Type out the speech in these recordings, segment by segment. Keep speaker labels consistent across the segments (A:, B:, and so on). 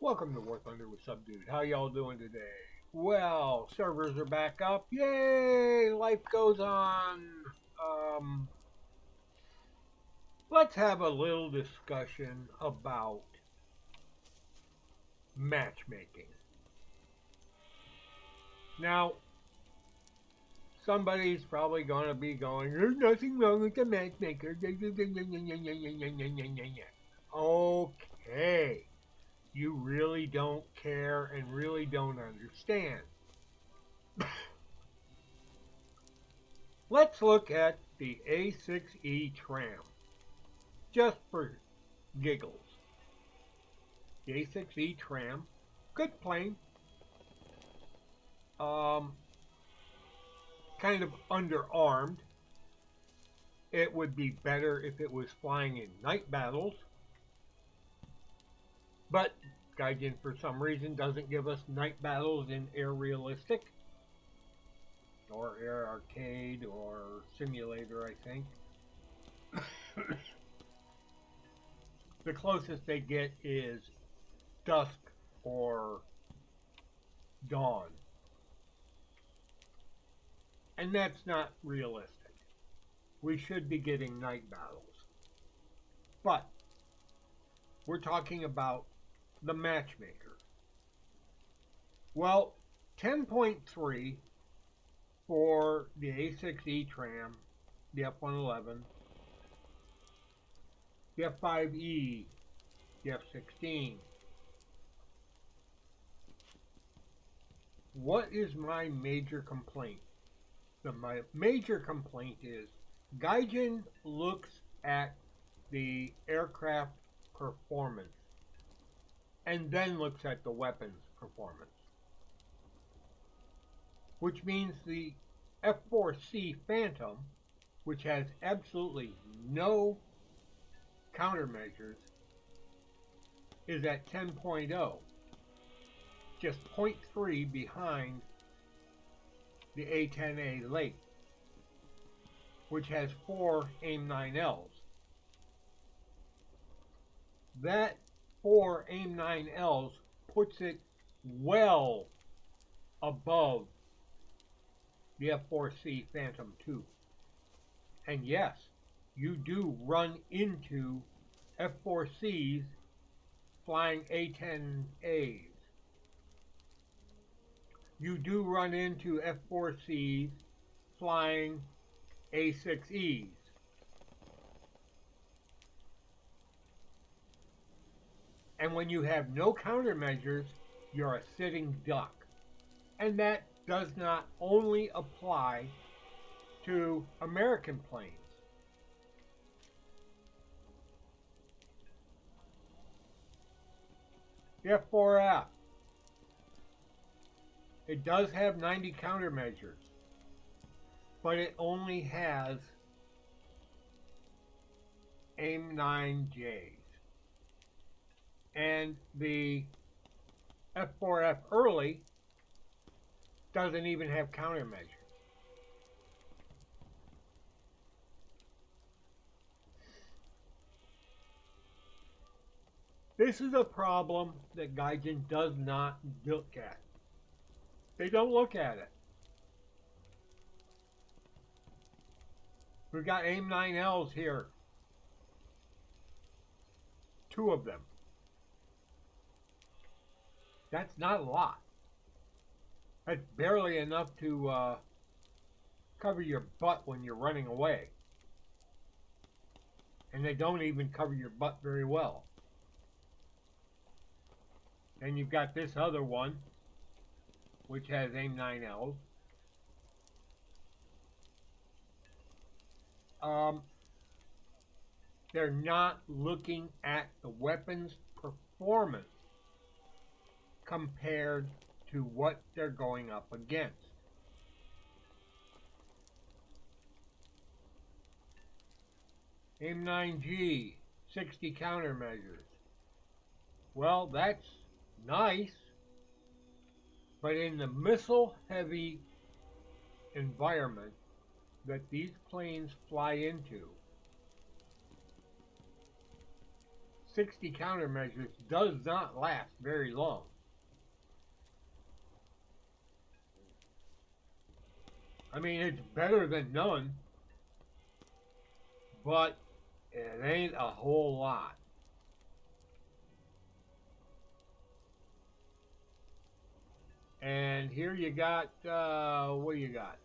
A: Welcome to War Thunder with Subdude. How y'all doing today? Well, servers are back up. Yay! Life goes on. Um, let's have a little discussion about matchmaking. Now, somebody's probably going to be going, there's nothing wrong with the matchmaker. Okay. You really don't care and really don't understand. Let's look at the A6E tram, just for giggles. The A6E tram, good plane, um, kind of underarmed. It would be better if it was flying in night battles, but Gaijin, for some reason, doesn't give us night battles in Air Realistic or Air Arcade or Simulator, I think. The closest they get is dusk or dawn. And that's not realistic. We should be getting night battles. But we're talking about the matchmaker. Well, 10.3 for the A6E tram, the F111, the F5E, the F16. What is my major complaint? My major complaint is Gaijin looks at the aircraft performance and then looks at the weapons performance, which means the F4C Phantom, which has absolutely no countermeasures, is at 10.0, just 0.3 behind the A10A Lake, which has 4 AIM-9Ls. That 4 AIM-9Ls puts it well above the F4C Phantom II. And yes, you do run into F4Cs flying A10As. You do run into F4Cs flying A6Es. And when you have no countermeasures, you're a sitting duck. And that does not only apply to American planes. The F4F. It does have 90 countermeasures, but it only has AIM-9Js. And the F4F early doesn't even have countermeasures. This is a problem that Gaijin does not look at. They don't look at it. We've got AIM-9Ls here. 2 of them. That's not a lot. That's barely enough to cover your butt when you're running away. And they don't even cover your butt very well. Then you've got this other one, which has AIM-9Ls. They're not looking at the weapon's performance compared to what they're going up against. AIM-9G, 60 countermeasures. Well, that's nice, but in the missile-heavy environment that these planes fly into, 60 countermeasures does not last very long. I mean, it's better than none, but it ain't a whole lot. And here you got, what do you got?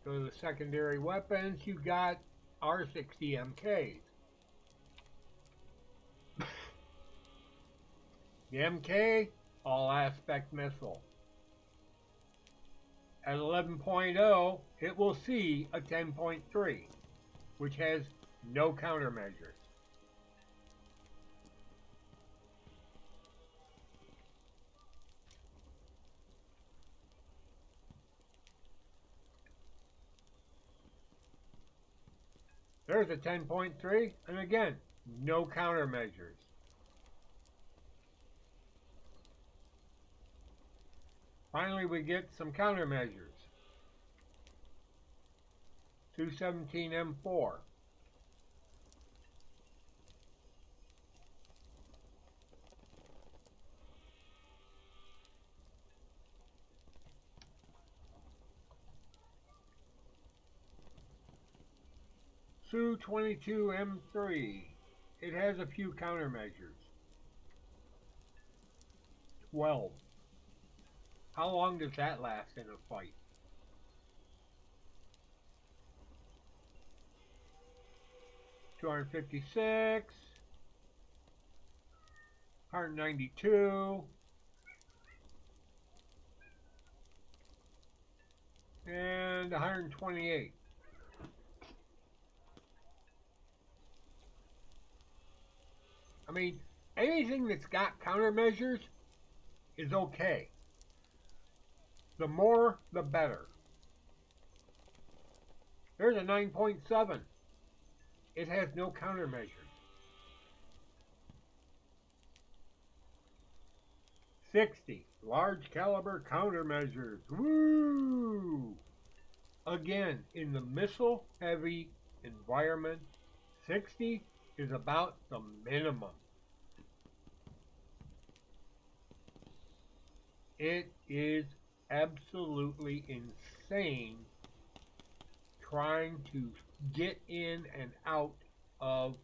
A: Go to the secondary weapons, you got R60 MKs. The MK, all aspect missile. At 11.0, it will see a 10.3, which has no countermeasures. There's a 10.3, and again, no countermeasures. Finally, we get some countermeasures. 217 M4. Su-22 M3. It has a few countermeasures. 12. How long does that last in a fight? $256, $192, and $128. I mean, anything that's got countermeasures is okay. The more, the better. There's a 9.7. It has no countermeasures. 60. Large caliber countermeasures. Woo! Again, in the missile heavy environment, 60 is about the minimum. It is absolutely insane trying to get in and out of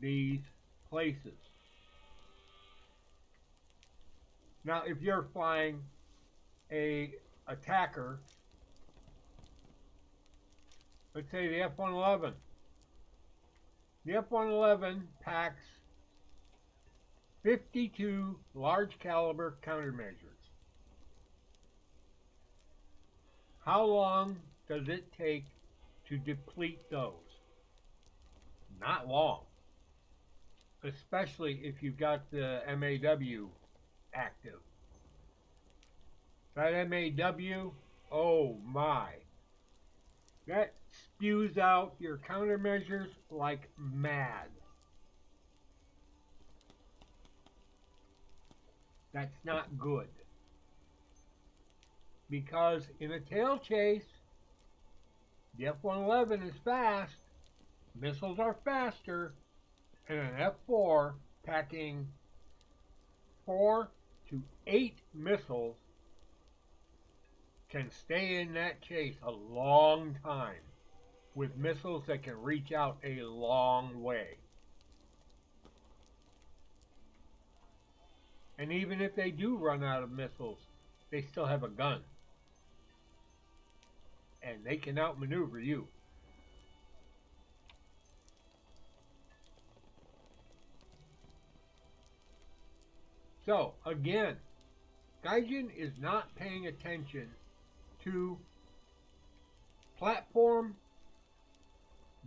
A: these places. Now, if you're flying a attacker, let's say the F-111. The F-111 packs 52 large caliber countermeasures. How long does it take to deplete those? Not long. Especially if you've got the MAW active. That MAW, oh my. That spews out your countermeasures like mad. That's not good. Because in a tail chase, the F-111 is fast, missiles are faster, and an F-4 packing 4 to 8 missiles can stay in that chase a long time with missiles that can reach out a long way. And even if they do run out of missiles, they still have a gun. And they can outmaneuver you. So, again, Gaijin is not paying attention to platform,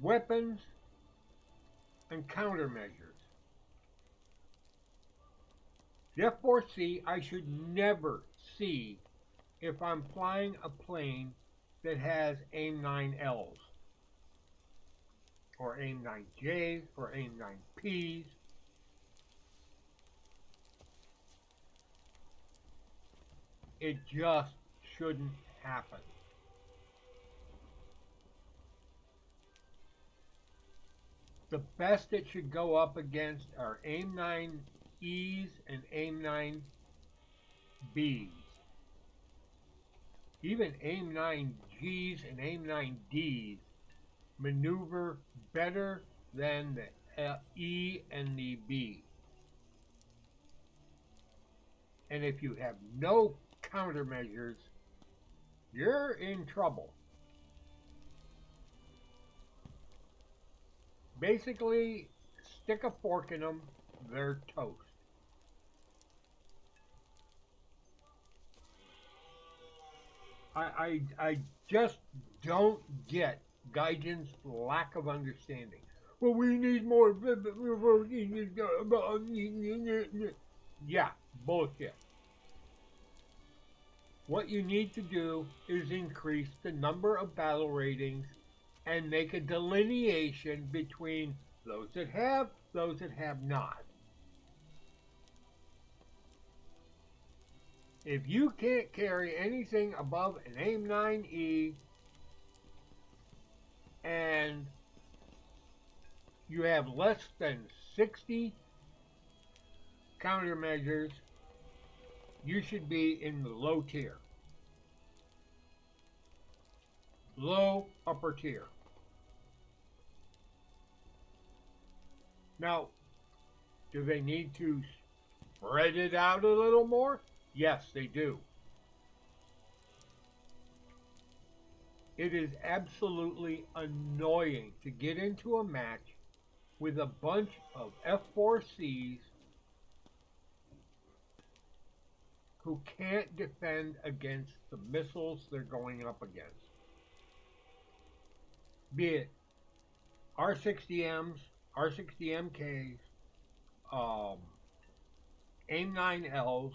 A: weapons, and countermeasures. The F-4C I should never see if I'm flying a plane that has AIM-9Ls, or AIM-9Js, or AIM-9Ps. It just shouldn't happen. The best it should go up against are AIM 9Es and AIM 9Bs. Even AIM 9Gs and AIM 9Ds maneuver better than the E and the B. And if you have no countermeasures, you're in trouble. Basically, stick a fork in them, they're toast. I just don't get Gaijin's lack of understanding. Well, we need more. Yeah, bullshit. What you need to do is increase the number of battle ratings and make a delineation between those that have not. If you can't carry anything above an AIM 9E and you have less than 60 countermeasures, you should be in the low tier. Low upper tier. Now, do they need to spread it out a little more? Yes, they do. It is absolutely annoying to get into a match with a bunch of F4Cs who can't defend against the missiles they're going up against. Be it R60Ms, R60MKs, AIM 9Ls.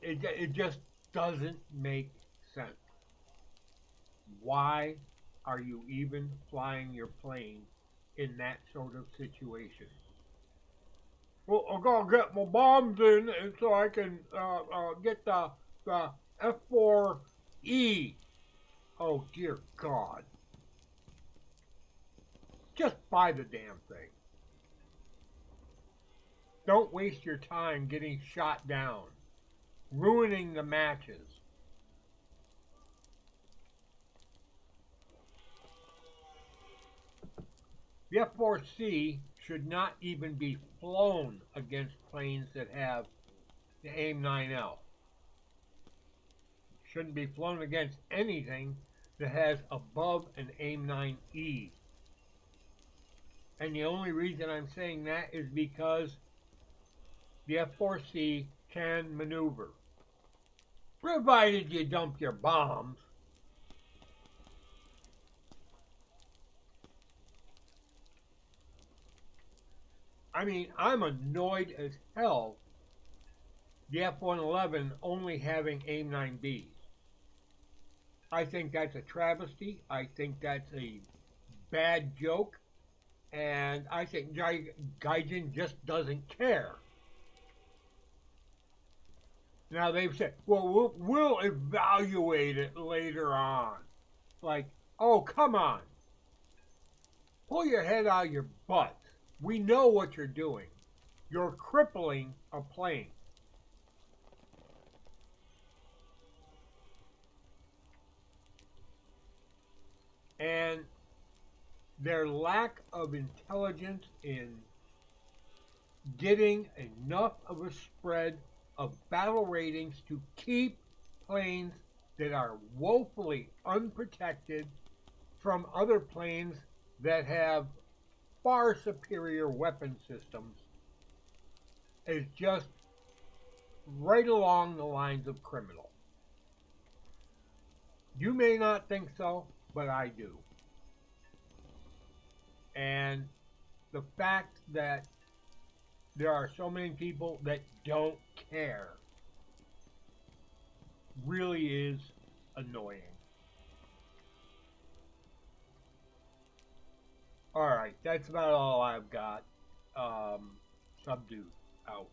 A: It just doesn't make sense. Why are you even flying your plane in that sort of situation? Well, I gotta get my bombs in and so I can get the F4E. Oh dear God! Just buy the damn thing. Don't waste your time getting shot down, ruining the matches. The F4C should not even be flown against planes that have the AIM 9L. Shouldn't be flown against anything that has above an AIM 9E. And the only reason I'm saying that is because the F4C can maneuver. Provided you dump your bombs. I mean, I'm annoyed as hell the F-111 only having AIM 9Bs. I think that's a travesty. I think that's a bad joke. And I think Gaijin just doesn't care. Now they've said, well, we'll evaluate it later on. Like, oh, come on. Pull your head out of your butt. We know what you're doing. You're crippling a plane. And their lack of intelligence in getting enough of a spread of battle ratings to keep planes that are woefully unprotected from other planes that have far superior weapon systems is just right along the lines of criminal. You may not think so, but I do. And the fact that there are so many people that don't care really is annoying. Alright, that's about all I've got. Subdued. Out.